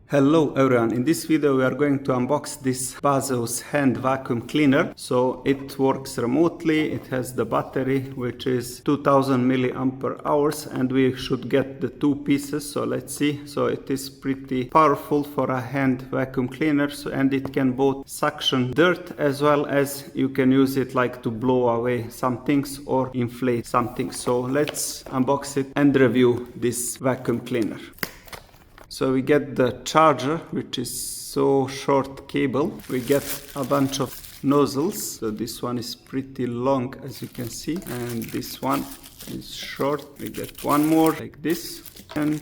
Hello everyone, in this video we are going to unbox this Baseus hand vacuum cleaner. So it works remotely, it has the battery which is 2000 milliampere hours and we should get the two pieces, so let's see. So it is pretty powerful for a hand vacuum cleaner, and it can both suction dirt as well as you can use it like to blow away some things or inflate something. So let's unbox it and review this vacuum cleaner. So we get the charger, which is so short cable. We get a bunch of nozzles. So this one is pretty long, as you can see, and this one is short. We get one more like this and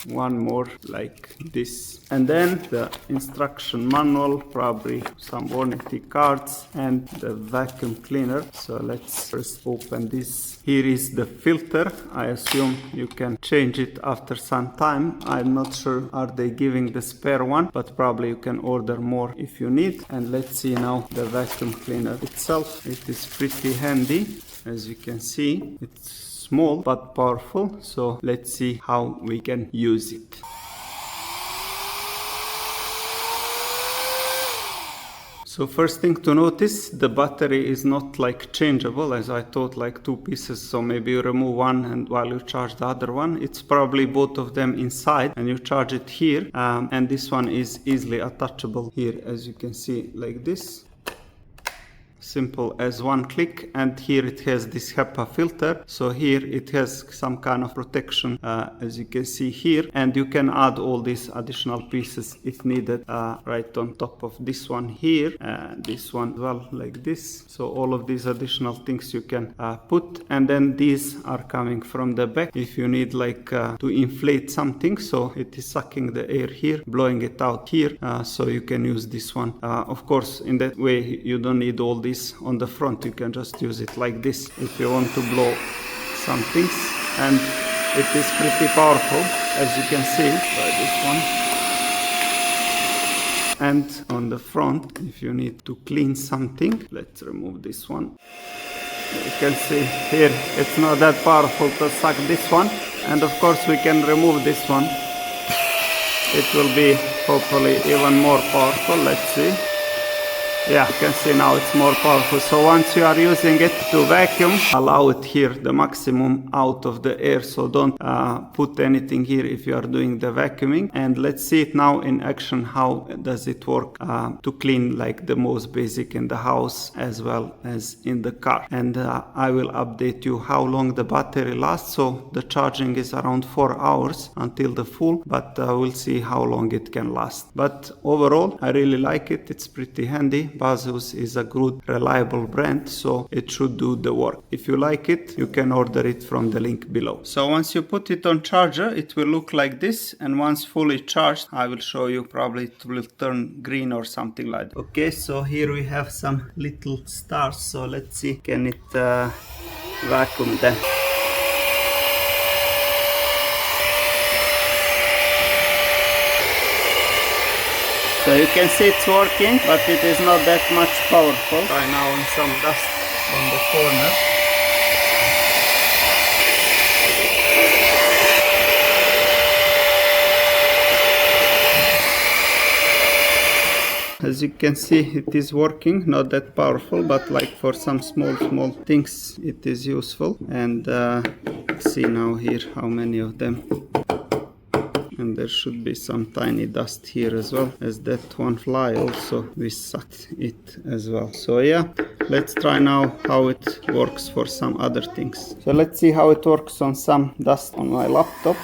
one more like this. And then the instruction manual, probably some warranty cards, and the vacuum cleaner. So let's first open this. Here is the filter. I assume you can change it after some time. I'm not sure are they giving the spare one, but probably you can order more if you need. And let's see now the vacuum cleaner itself. It is pretty handy, as you can see. It's small but powerful, so let's see how we can use it. So first thing to notice, the battery is not like changeable, as I thought like two pieces, so maybe you remove one and while you charge the other one. It's probably both of them inside and you charge it here, and this one is easily attachable here, as you can see, like this. Simple as one click, and here it has this HEPA filter, so here it has some kind of protection, as you can see here, and you can add all these additional pieces if needed, right on top of this one here, this one as well, like this. So all of these additional things you can put, and then these are coming from the back if you need like to inflate something, so it is sucking the air here, blowing it out here, so you can use this one. Of course, in that way you don't need all these on the front, you can just use it like this if you want to blow some things, and it is pretty powerful, as you can see by this one. And on the front, if you need to clean something, let's remove this one. You can see here it's not that powerful to suck this one, and of course we can remove this one. It will be hopefully even more powerful. Let's see. Yeah, you can see now it's more powerful. So once you are using it to vacuum, allow it here the maximum out of the air, so don't put anything here if you are doing the vacuuming. And let's see it now in action. How does it work to clean like the most basic in the house as well as in the car. And I will update you how long the battery lasts. So the charging is around 4 hours until the full, but we'll see how long it can last. But overall, I really like it. It's pretty handy. Baseus is a good, reliable brand, so it should do the work. If you like it, you can order it from the link below. So once you put it on charger, it will look like this, and once fully charged, I will show you, probably it will turn green or something like that. Okay, so here we have some little stars, so let's see, can it vacuum them? So you can see it's working, but it is not that much powerful. Try now in some dust on the corner. As you can see, it is working, not that powerful, but like for some small things it is useful. And see now here how many of them. And there should be some tiny dust here as well, as that one fly also, we sucked it as well. So yeah, let's try now how it works for some other things. So let's see how it works on some dust on my laptop.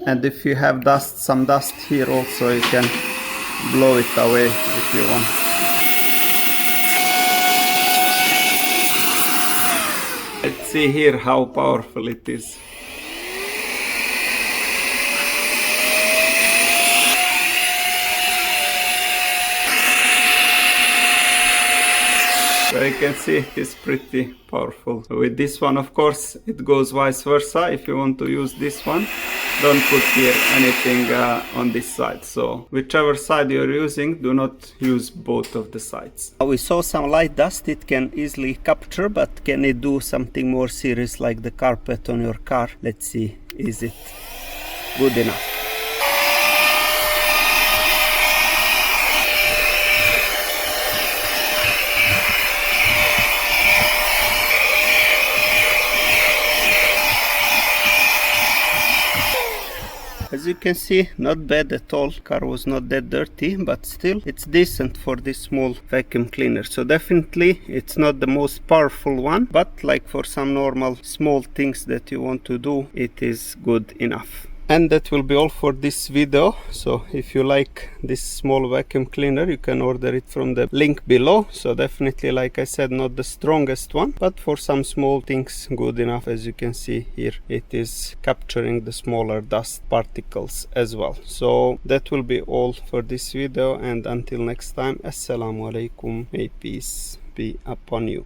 And if you have dust, some dust here also, you can blow it away if you want. Let's see here how powerful it is. So you can see it is pretty powerful. With this one, of course, it goes vice versa. If you want to use this one, don't put here anything on this side. So whichever side you're using, do not use both of the sides. We saw some light dust it can easily capture, but can it do something more serious like the carpet on your car? Let's see, is it good enough? As you can see, not bad at all. Car was not that dirty, but still it's decent for this small vacuum cleaner. So definitely it's not the most powerful one, but like for some normal small things that you want to do, it is good enough. And that will be all for this video. So if you like this small vacuum cleaner, you can order it from the link below. So definitely, like I said, not the strongest one, but for some small things good enough. As you can see here, it is capturing the smaller dust particles as well. So that will be all for this video, and until next time, assalamu alaikum, may peace be upon you.